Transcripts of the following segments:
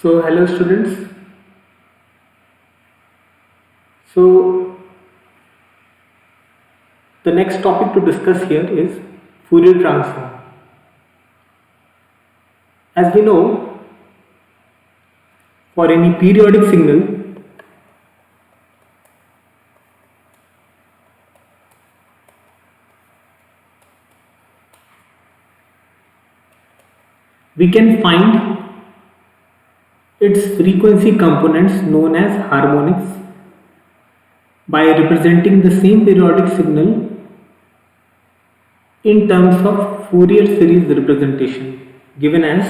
So, hello students. So, the next topic to discuss here is Fourier transform. As we know, for any periodic signal, we can find its frequency components known as harmonics by representing the same periodic signal in terms of Fourier series representation given as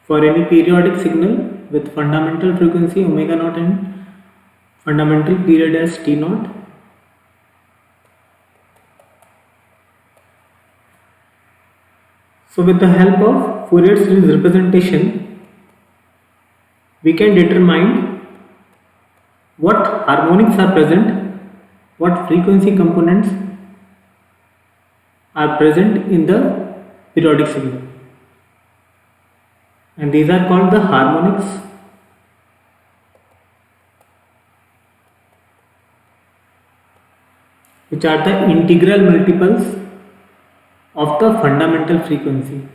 for any periodic signal with fundamental frequency omega naught and fundamental period as t naught. So with the help of Fourier series representation, we can determine what harmonics are present, what frequency components are present in the periodic signal, and these are called the harmonics, which are the integral multiples of the fundamental frequency.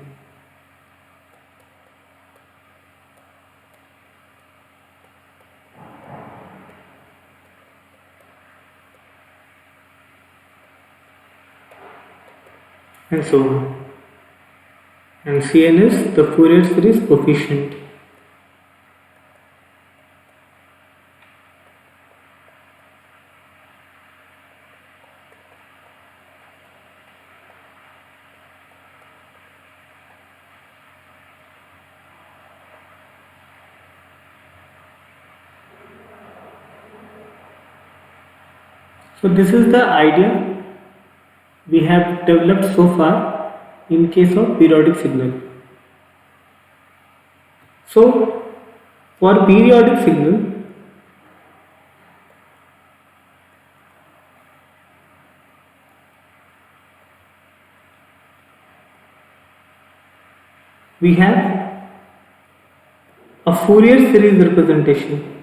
And so on. And Cn is the Fourier series coefficient. So this is the idea we have developed so far in case of periodic signal. So for periodic signal, we have a Fourier series representation.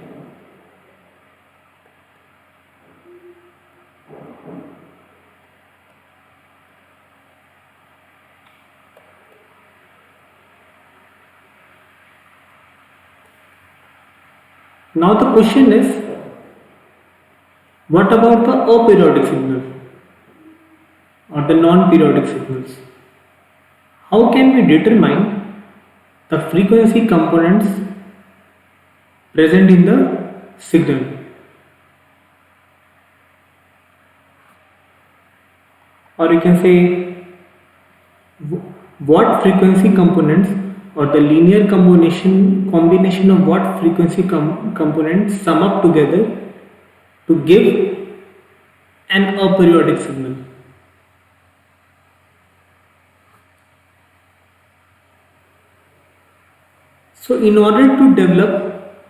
Now the question is, what about the aperiodic signal or the non-periodic signals? How can we determine the frequency components present in the signal? Or you can say, what frequency components or the linear combination of what frequency components sum up together to give an aperiodic signal. So in order to develop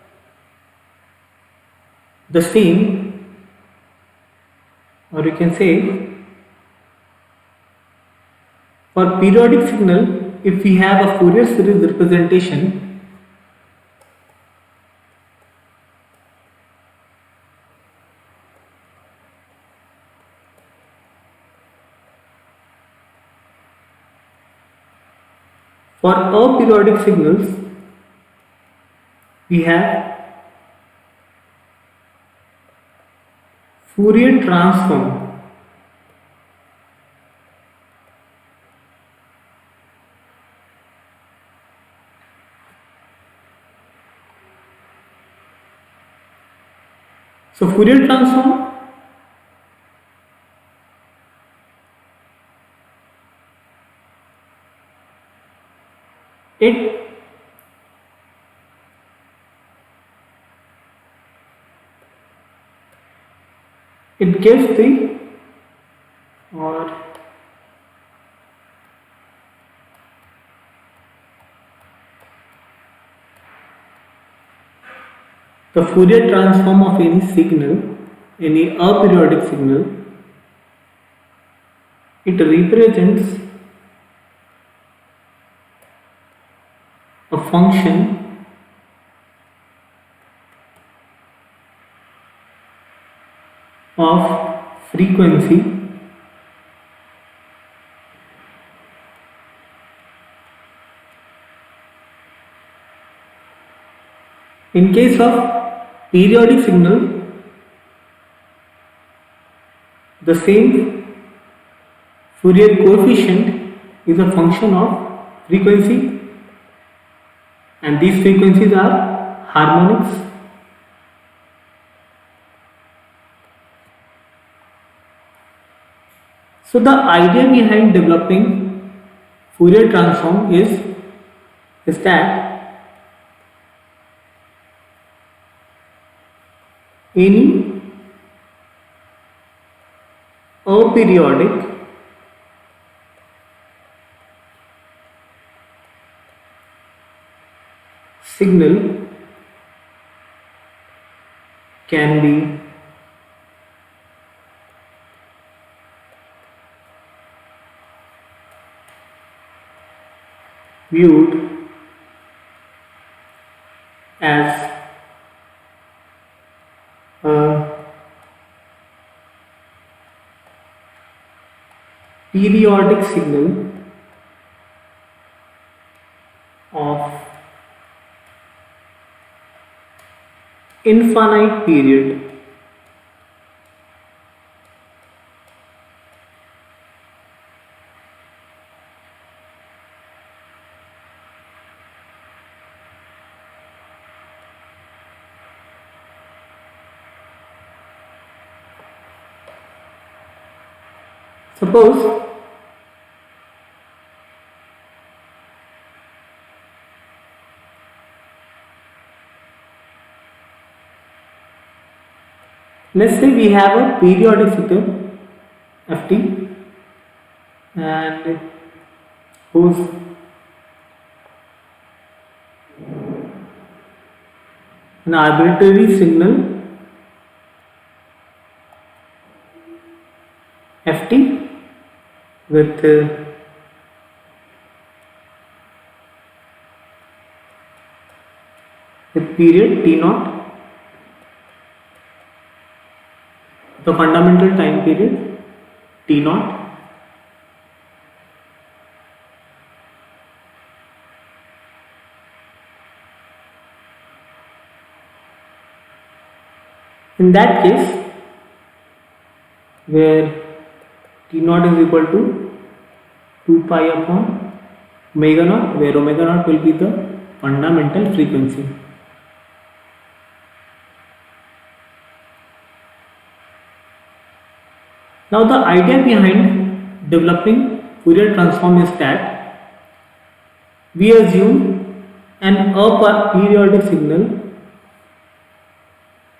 the same, or you can say, for periodic signal, if we have a Fourier series representation, for aperiodic signals, we have Fourier transform. So Fourier transform it gives the or the Fourier transform of any signal any aperiodic signal, it represents a function of frequency in case of periodic signal. The same Fourier coefficient is a function of frequency, and these frequencies are harmonics. So the idea behind developing Fourier transform is that any aperiodic signal can be viewed as a periodic signal of infinite period. Suppose let's say we have a periodic signal ft and whose an arbitrary signal ft with period t naught, the fundamental time period t naught, in that case where t naught is equal to 2 pi upon omega naught, where omega naught will be the fundamental frequency. Now the idea behind developing Fourier transform is that we assume an aperiodic signal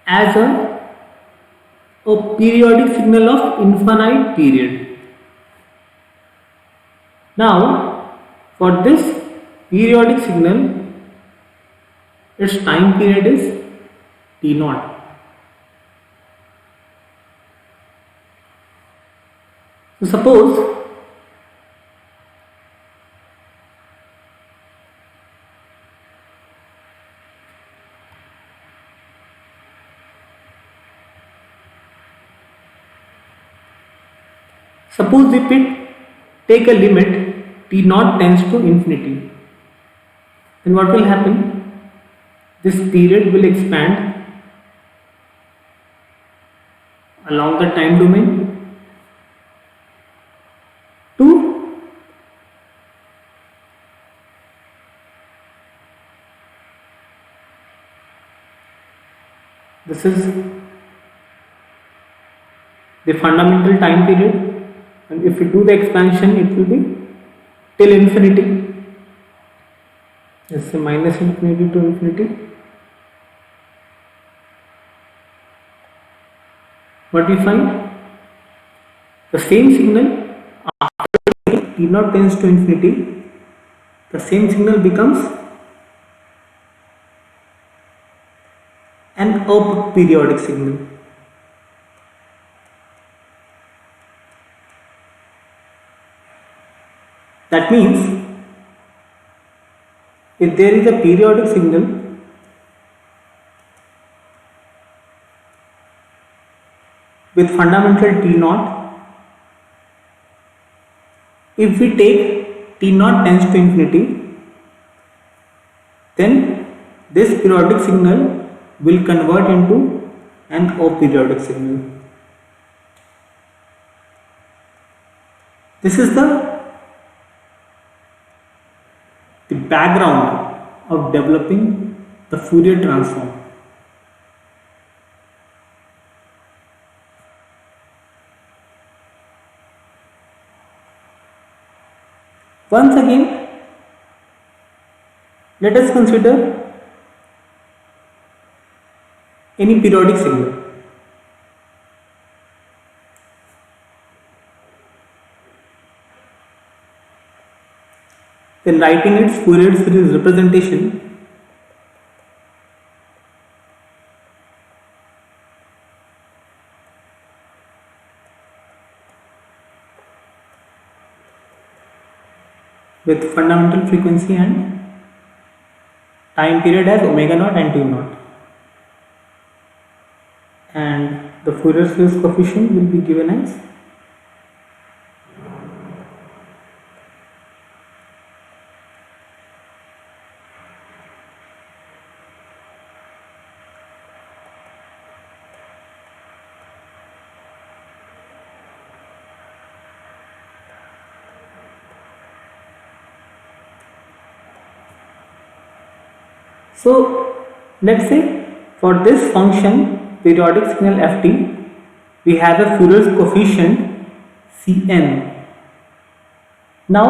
as a periodic signal of infinite period. Now for this periodic signal, its time period is t naught. So suppose if we take a limit t naught tends to infinity, then what will happen? This period will expand along the time domain to this is the fundamental time period, and if we do the expansion it will be till infinity. Let's say minus infinity to infinity. What we find? The same signal after t naught tends to infinity, the same signal becomes an aperiodic signal. That means if there is a periodic signal with fundamental T naught, if we take T naught tends to infinity, then this periodic signal will convert into an aperiodic signal. This is the background of developing the Fourier transform. Once again, let us consider any periodic signal. Then writing its Fourier series representation, with fundamental frequency and time period as omega naught and T naught, and the Fourier series coefficient will be given as so let's say for this function periodic signal ft, we have a Fourier coefficient Cn. Now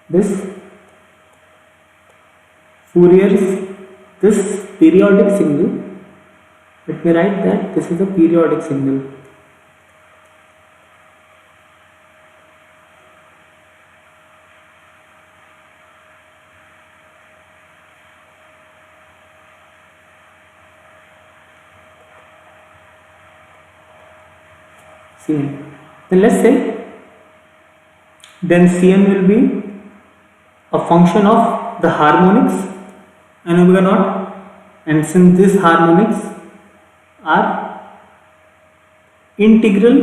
this Fourier's this periodic signal, let me write that this is a periodic signal. Cn. Then let's say then Cn will be a function of the harmonics and omega naught, and since these harmonics are integral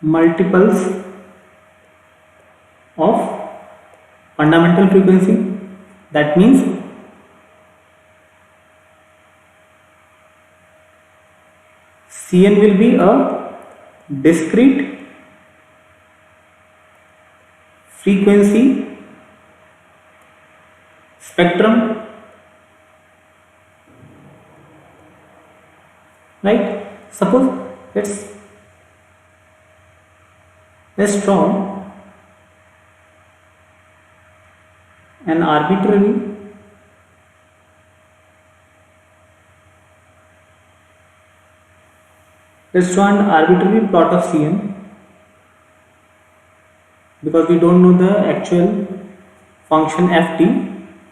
multiples of fundamental frequency, that means Cn will be a discrete frequency spectrum, right? Suppose let's draw an arbitrary plot of Cn, because we don't know the actual function ft,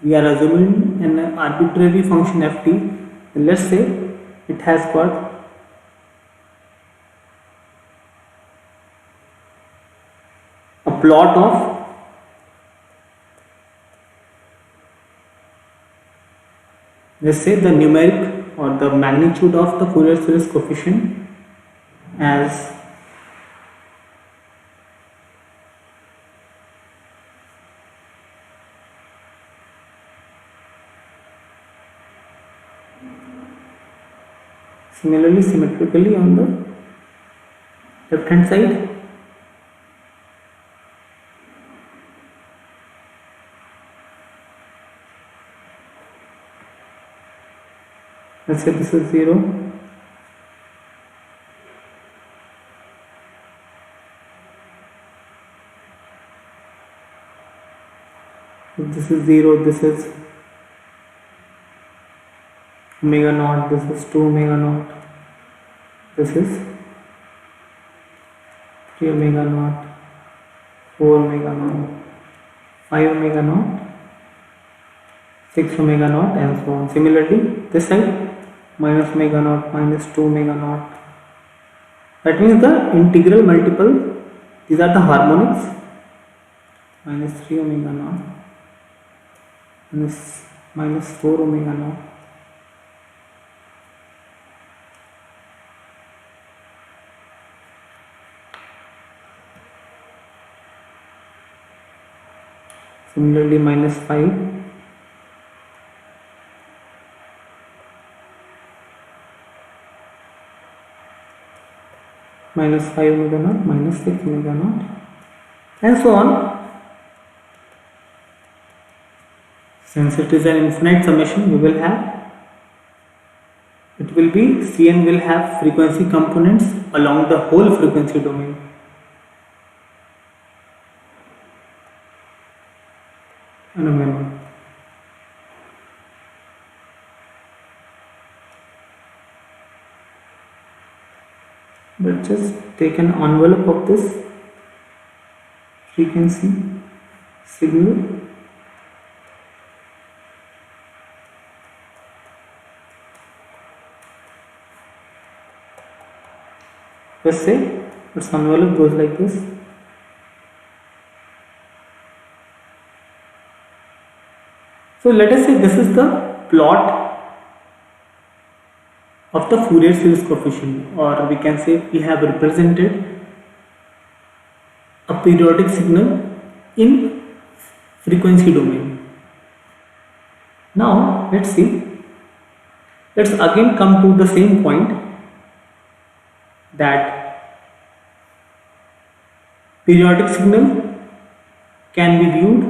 we are assuming an arbitrary function ft. And let's say it has got a plot of let's say the numeric or the magnitude of the Fourier series coefficient as similarly symmetrically on the left hand side. Let's say this is 0. This is 0, this is omega naught, this is 2 omega naught, this is 3 omega naught, 4 omega naught, 5 omega naught, 6 omega naught, and so on. Similarly, this side minus omega naught minus 2 omega naught. That means the integral multiple, these are the harmonics, minus 3 omega naught minus 4 omega naught. Similarly, minus 5 minus 5 omega naught minus 6 omega naught, and so on. Since it is an infinite summation, we will have, it will be, Cn will have frequency components along the whole frequency domain. And omega naught. Let's just take an envelope of this frequency signal. Let's say its envelope goes like this. So let us say this is the plot of the Fourier series coefficient, or we can say we have represented a periodic signal in frequency domain. Now let's see, let's again come to the same point that periodic signal can be viewed,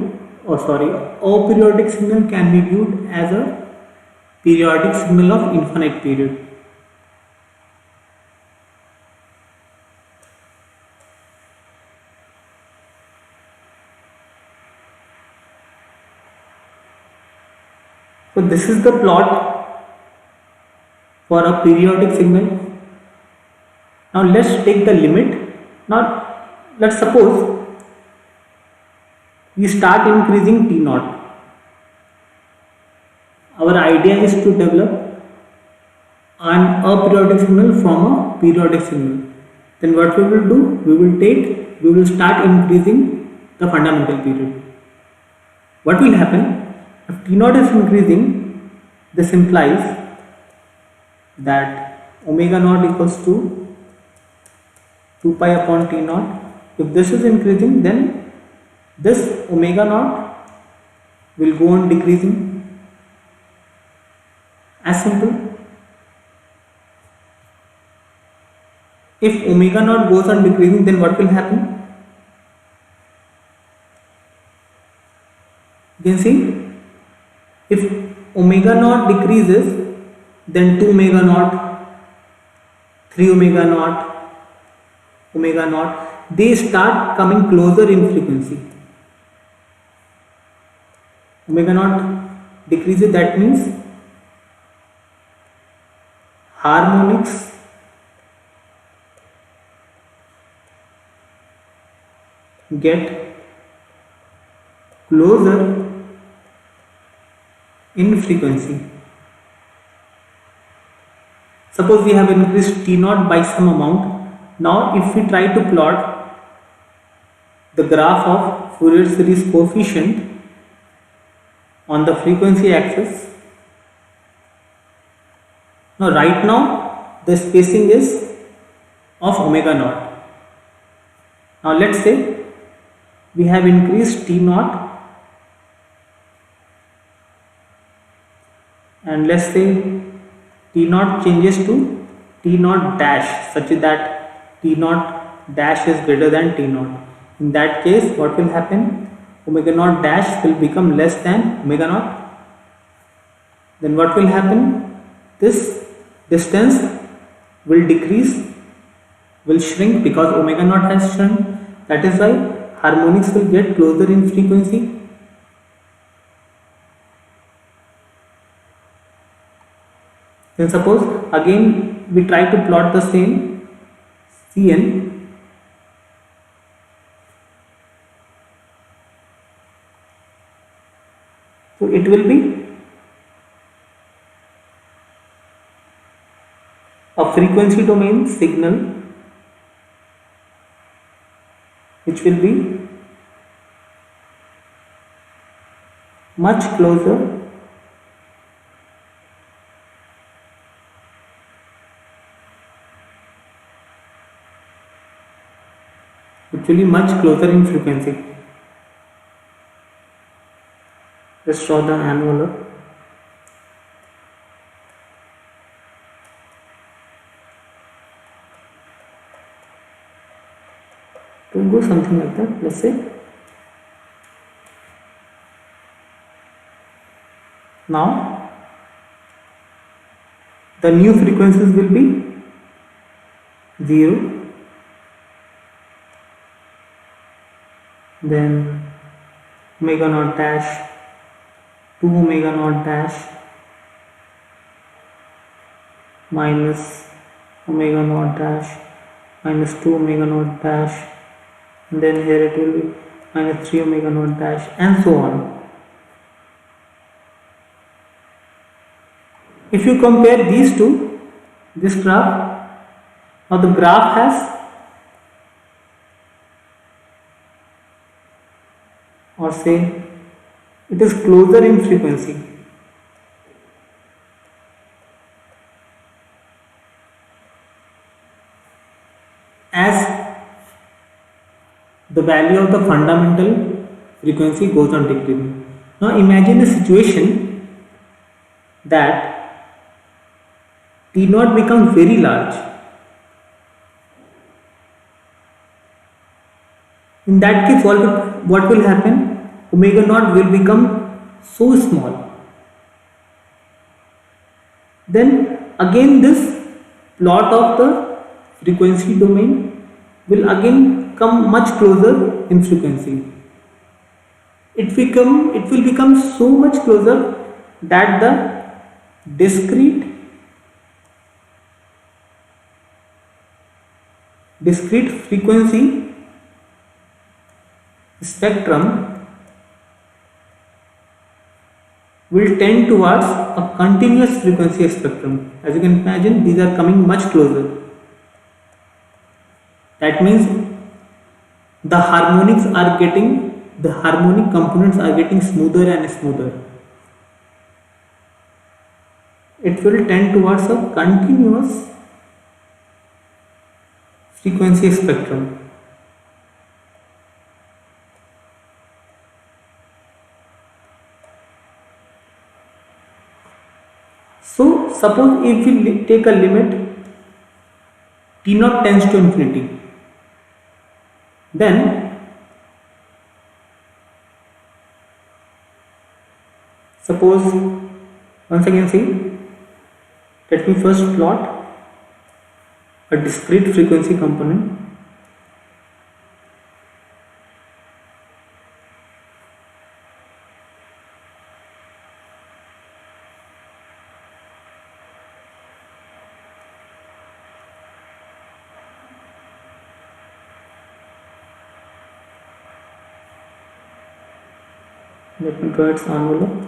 aperiodic signal can be viewed as a periodic signal of infinite period. So this is the plot for a periodic signal. Now let's take the limit. Now let's suppose we start increasing T naught. Our idea is to develop an aperiodic signal from a periodic signal. Then what we will do? We will start increasing the fundamental period. What will happen? If T naught is increasing, this implies that omega naught equals to 2 pi upon T naught. If this is increasing, then this omega naught will go on decreasing. As simple. If omega naught goes on decreasing, then what will happen? You can see, if omega naught decreases, then 2 omega naught, 3 omega naught, they start coming closer in frequency. Omega naught decreases, that means harmonics get closer in frequency. Suppose we have increased T naught by some amount. Now if we try to plot the graph of Fourier series coefficient on the frequency axis, now right now the spacing is of omega naught. Now let's say we have increased T naught, and let's say T naught changes to T naught dash, such that T naught dash is greater than T naught. In that case, what will happen? Omega naught dash will become less than omega naught. Then what will happen? This distance will decrease, will shrink, because omega naught has shrunk. That is why harmonics will get closer in frequency. Then suppose again we try to plot the same Cn. So it will be a frequency domain signal which will be much closer in frequency. Let's draw the envelope. It will go something like that. Let's say now the new frequencies will be 0, then omega naught dash, 2 omega naught dash, minus omega naught dash, minus 2 omega naught dash, and then here it will be minus 3 omega naught dash, and so on. If you compare these two, this graph, now the graph has, or say it is closer in frequency. As the value of the fundamental frequency goes on decreasing. Now imagine a situation that T0 becomes very large. In that case, what will happen? Omega naught will become so small. Then again this plot of the frequency domain will again come much closer in frequency. It will become so much closer that the discrete frequency spectrum will tend towards a continuous frequency spectrum. As you can imagine, these are coming much closer. That means the harmonic components are getting smoother and smoother. It will tend towards a continuous frequency spectrum. So suppose if we take a limit T0 tends to infinity, then suppose, once again see, let me first plot a discrete frequency component. Let me draw its envelope.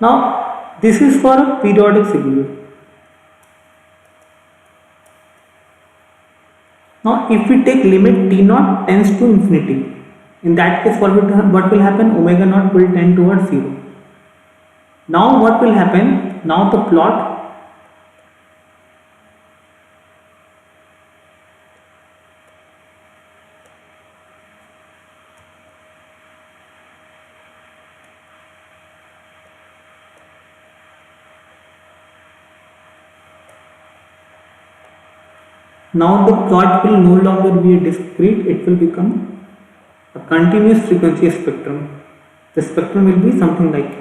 Now this is for a periodic signal. Now if we take limit T0 tends to infinity, in that case what will happen? Omega naught will tend towards 0. Now what will happen? Now the plot will no longer be a discrete, it will become a continuous frequency spectrum. The spectrum will be something like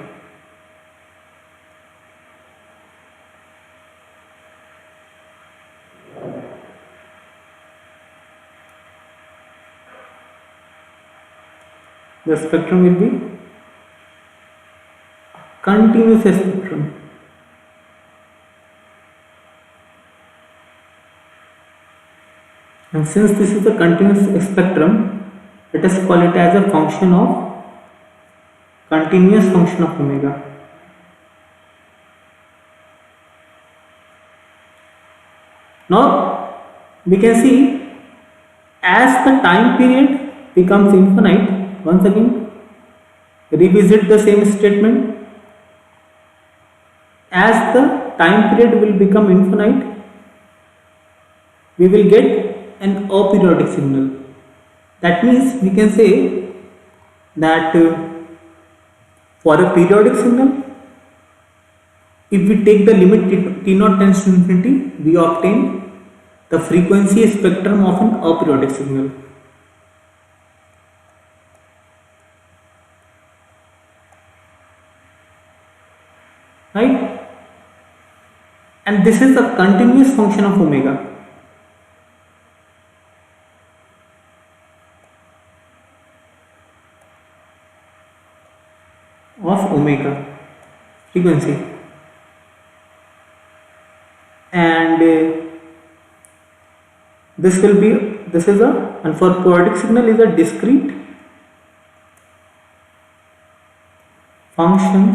the spectrum will be a continuous spectrum. And since this is a continuous spectrum, let us call it as a function of continuous function of omega. Now we can see as the time period becomes infinite, once again revisit the same statement. As the time period will become infinite, we will get an aperiodic signal. That means we can say that for a periodic signal, if we take the limit t0 tends to infinity, we obtain the frequency spectrum of an aperiodic signal. Right? And this is a continuous function of omega. Of omega frequency, and this is a, and for periodic signal is a discrete function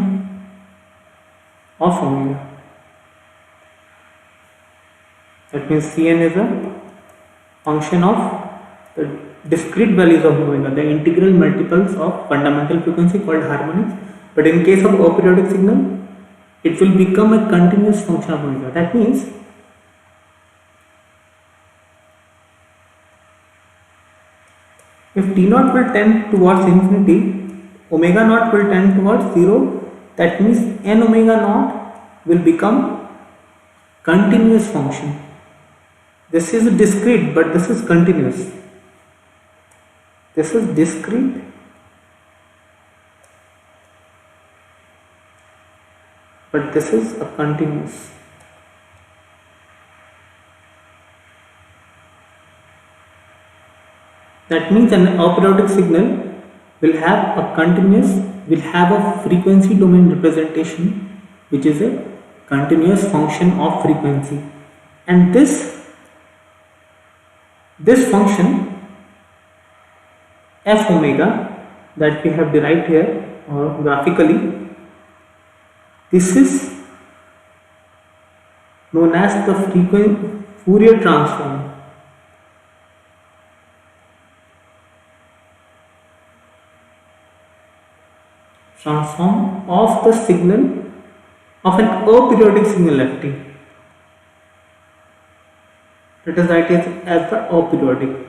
of omega. That means Cn is a function of the discrete values of omega, the integral multiples of fundamental frequency called harmonics. But in case of aperiodic signal, it will become a continuous function of omega. That means if t0 will tend towards infinity, omega naught will tend towards 0. That means n omega naught will become continuous function. This is discrete, but this is continuous. This is discrete, but this is a continuous. That means an aperiodic signal will have a continuous, will have a frequency domain representation, which is a continuous function of frequency. And this function f omega that we have derived here or graphically, this is known as the Fourier transform. Transform of the signal of an aperiodic signal ft. Let us write it as the aperiodic,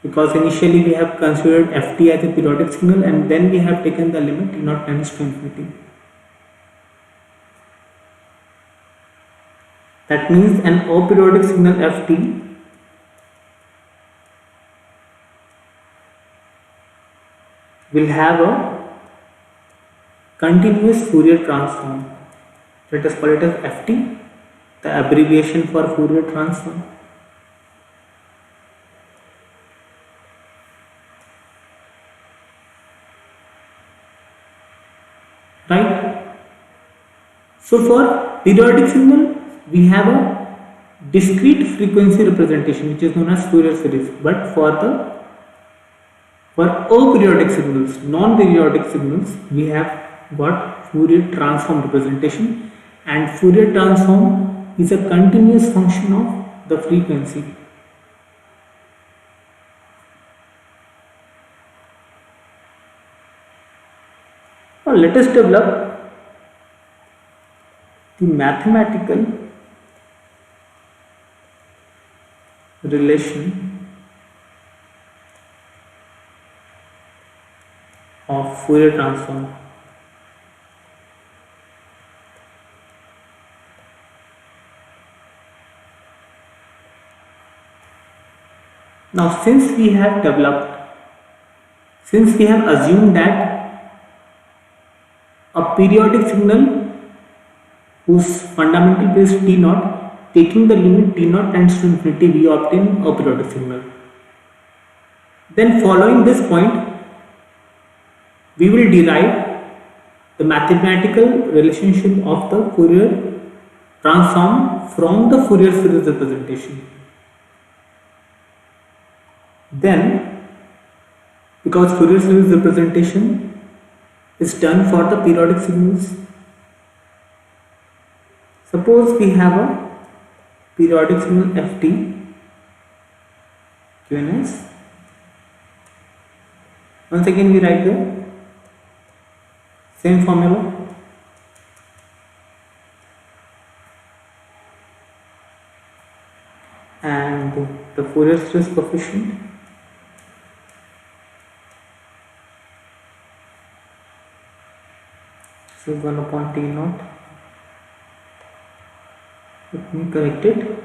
because initially we have considered ft as a periodic signal and then we have taken the limit t0 tends to infinity. That means an aperiodic signal ft will have a continuous Fourier transform. Let us call it as ft, the abbreviation for Fourier transform. Right? So for periodic signal, we have a discrete frequency representation which is known as Fourier series. But for aperiodic signals, non-periodic signals, we have got Fourier transform representation, and Fourier transform is a continuous function of the frequency. Now let us develop the mathematical relation of Fourier transform. Now since we have assumed that a periodic signal whose fundamental base t0, taking the limit t0 tends to infinity, we obtain a periodic signal. Then following this point, we will derive the mathematical relationship of the Fourier transform from the Fourier series representation. Then, because Fourier series representation is done for the periodic signals, suppose we have a periodic signal ft given as, once again we write the same formula, and the Fourier series coefficient is 1 upon T naught. Let me correct it.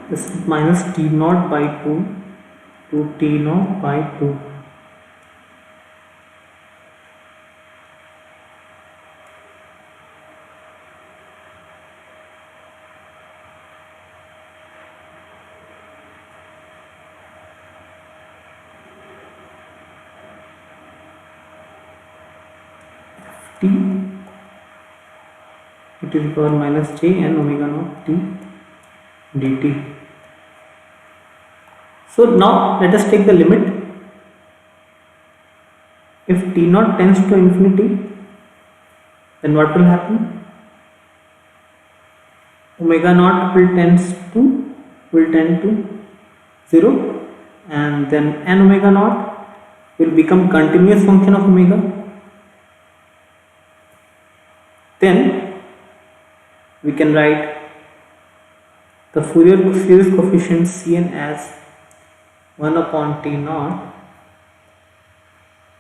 This is minus T naught by 2 to T naught by 2. T e to the power minus j and omega naught t dt. So now let us take the limit. If t naught tends to infinity, then what will happen? Omega naught will tend to 0, and then n omega naught will become continuous function of omega. Then we can write the Fourier series coefficient Cn as 1 upon T naught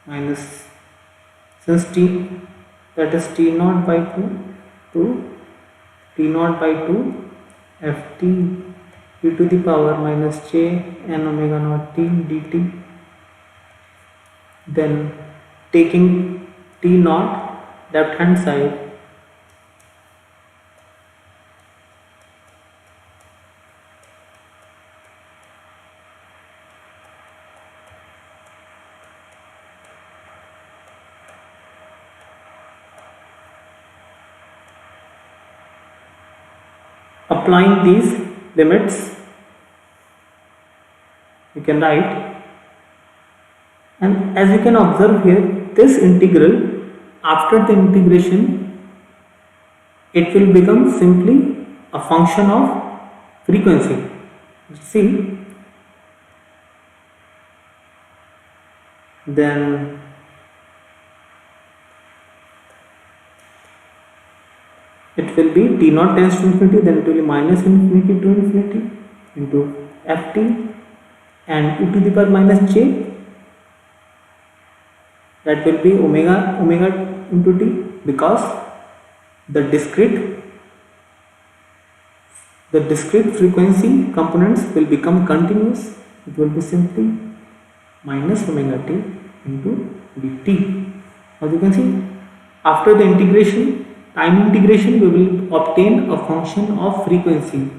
minus, since T, that is T naught by 2 to T naught by 2 ft e to the power minus j n omega naught t dt. Then taking T naught left hand side, applying these limits, you can write, and as you can observe here, this integral, after the integration, it will become simply a function of frequency. See, then it will be T naught tends to infinity, then it will be minus infinity to infinity into ft and e to the power minus j, that will be omega into t, because the discrete frequency components will become continuous. It will be simply minus omega t into dt. As you can see, after the integration, time integration, we will obtain a function of frequency.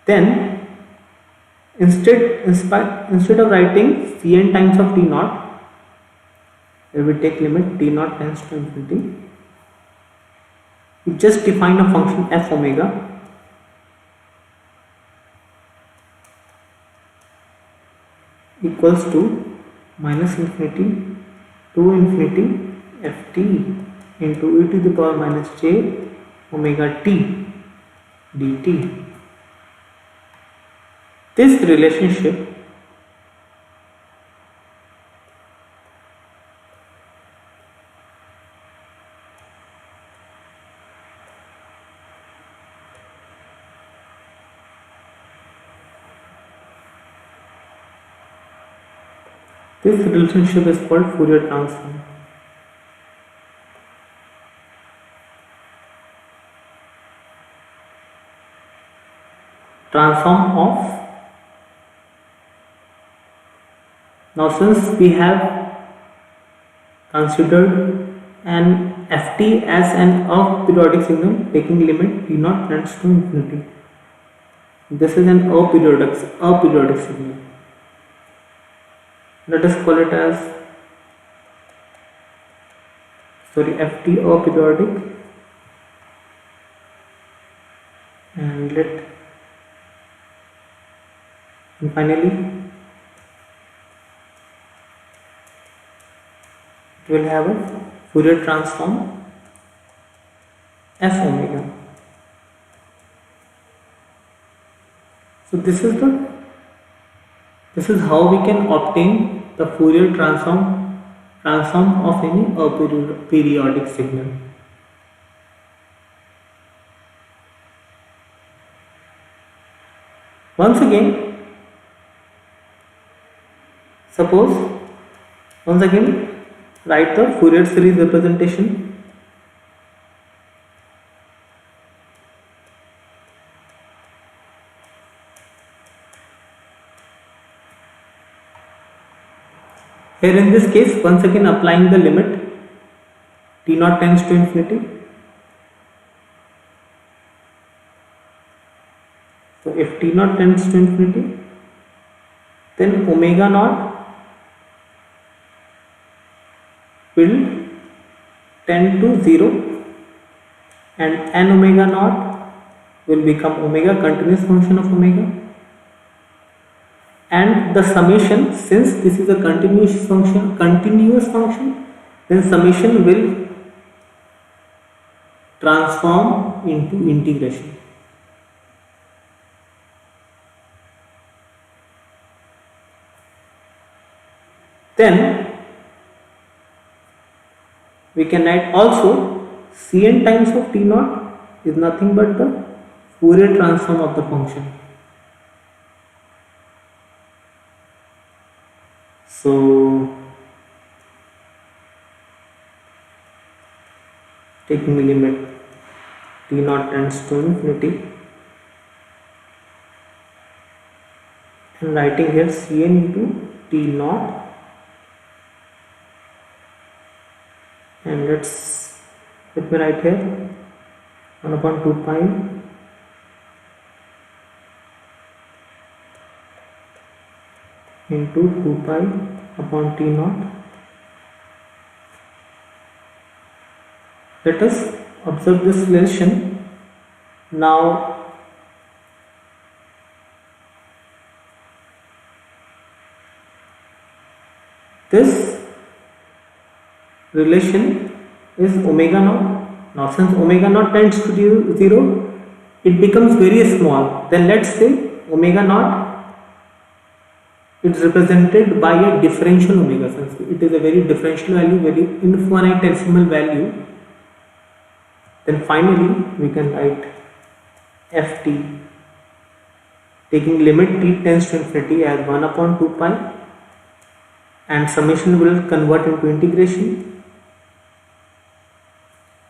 Then instead of writing Cn times of T naught, we will take limit T naught tends to infinity. We just define a function f omega equals to minus infinity to infinity ft into e to the power minus j omega t dt. This relationship is called Fourier transform. Transform of, now since we have considered an ft as an off periodic signal taking limit T naught tends to infinity, This is an aperiodic signal. Let us call it as ft aperiodic, and finally it will have a Fourier transform f omega. So this is how we can obtain the Fourier transform of any aperiodic signal. Once again, write the Fourier series representation. Here in this case, once again applying the limit t0 tends to infinity. So if t0 tends to infinity, then omega naught will tend to 0 and n omega naught will become omega, continuous function of omega, and the summation, since this is a continuous function, then summation will transform into integration. Then we can write also Cn times of t0 is nothing but the Fourier transform of the function. So taking limit t0 tends to infinity and writing here Cn into t0, and let me write here 1 upon 2 pi into 2 pi upon t0. Let us observe this relation. Now this relation is omega naught. Now since omega naught tends to 0, it becomes very small. Then let's say omega naught is represented by a differential omega, since it is a very differential value, very infinitesimal value. Then finally we can write ft taking limit t tends to infinity as 1 upon 2 pi, and summation will convert into integration,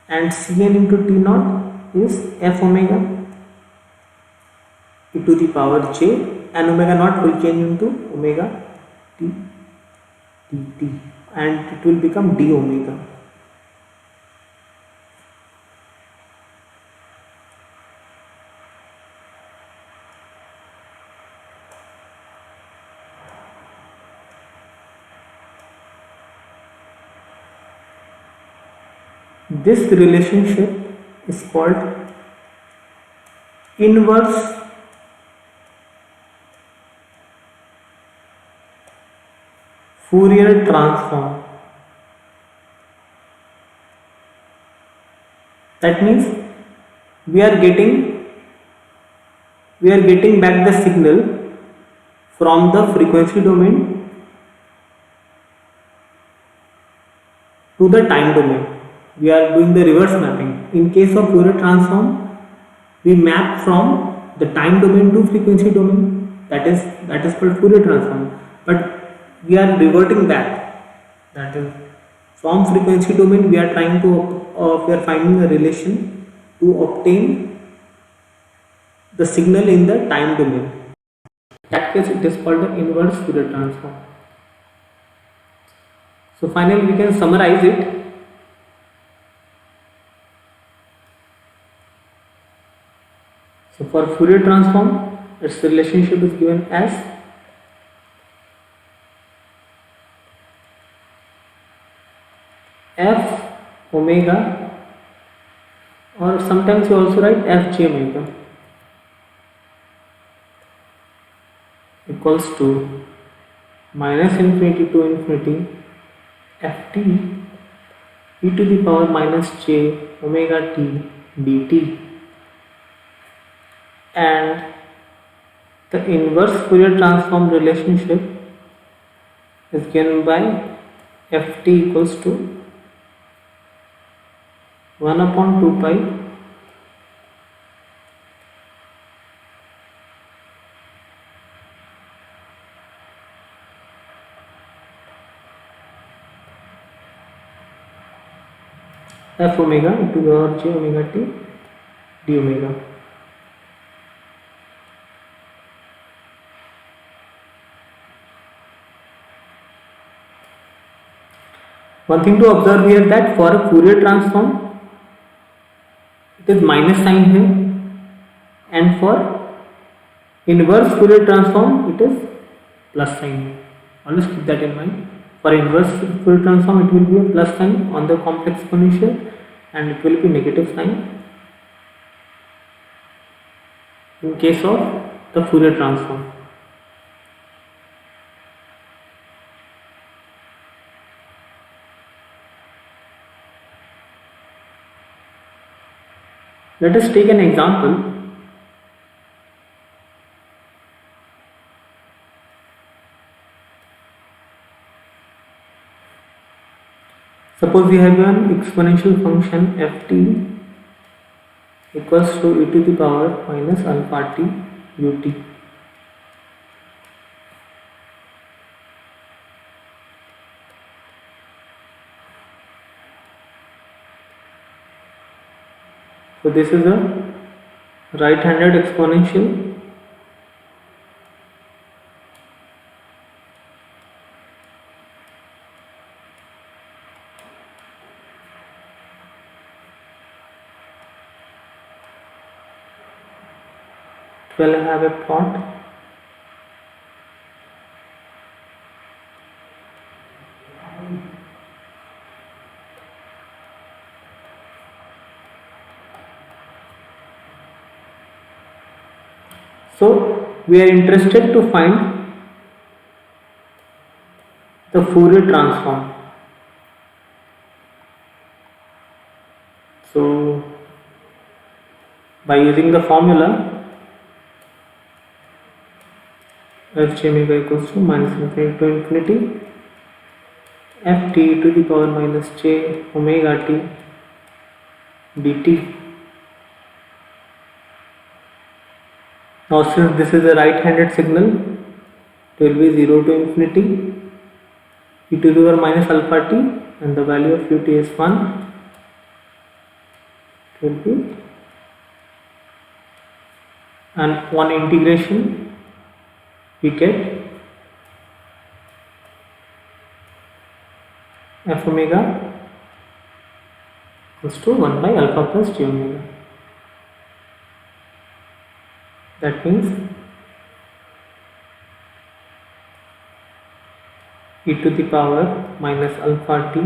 and Cn into t0 is f omega e to the power j, and omega naught will change into omega t dt, and it will become d omega. This relationship is called inverse Fourier transform. That means we are getting back the signal from the frequency domain to the time domain. We are doing the reverse mapping. In case of Fourier transform, we map from the time domain to frequency domain. That is called Fourier transform. But we are reverting back. That is, from frequency domain we are finding a relation to obtain the signal in the time domain. In that case, it is called the inverse Fourier transform. So finally we can summarize it. So for Fourier transform, its relationship is given as f omega, or sometimes you also write f j omega equals to minus infinity to infinity ft e to the power minus j omega t dt, and the inverse Fourier transform relationship is given by ft equals to 1 upon 2 pi f omega e to the power j omega t d omega. One thing to observe here that for a Fourier transform it is minus sign here, and for inverse Fourier transform it is plus sign here. Always keep that in mind. For inverse Fourier transform it will be a plus sign on the complex exponential, and it will be negative sign in case of the Fourier transform. Let us take an example. Suppose we have an exponential function ft equals to e to the power minus alpha t ut. So this is a right-handed exponential. We'll have a plot. So we are interested to find the Fourier transform. So by using the formula f j omega equals to minus infinity to infinity f t to the power minus j omega t dt. Now since this is a right-handed signal, it will be 0 to infinity e to the power minus alpha t, and the value of ut is 1. It will be, and on integration we get f omega equals to 1 by alpha plus j omega. That means e to the power minus alpha t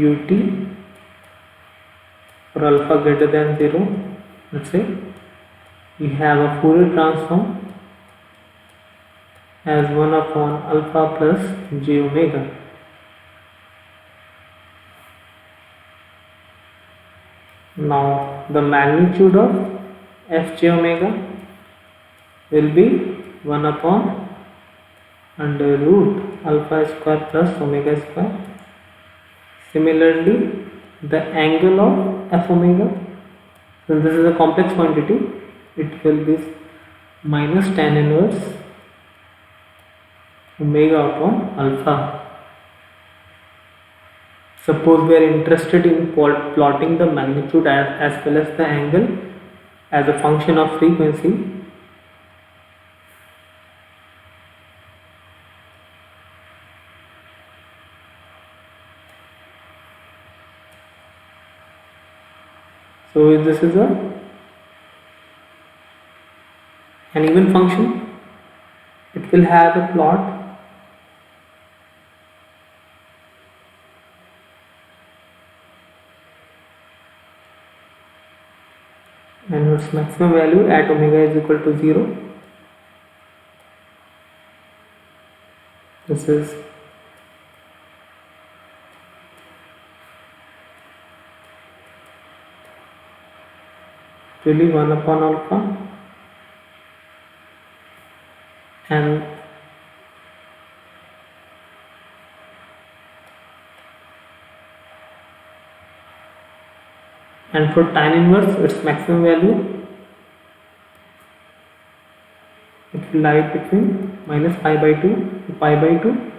ut for alpha greater than 0. Let's say we have a Fourier transform as 1 upon alpha plus j omega. Now the magnitude of f j omega will be 1 upon under root alpha square plus omega square. Similarly, the angle of f omega, since this is a complex quantity, it will be minus tan inverse omega upon alpha. Suppose we are interested in plotting the magnitude as well as the angle as a function of frequency. So this is a an even function, it will have a plot and its maximum value at omega is equal to 0. This is really 1 upon alpha, and for tan inverse its maximum value it will lie between minus pi by 2 to pi by 2.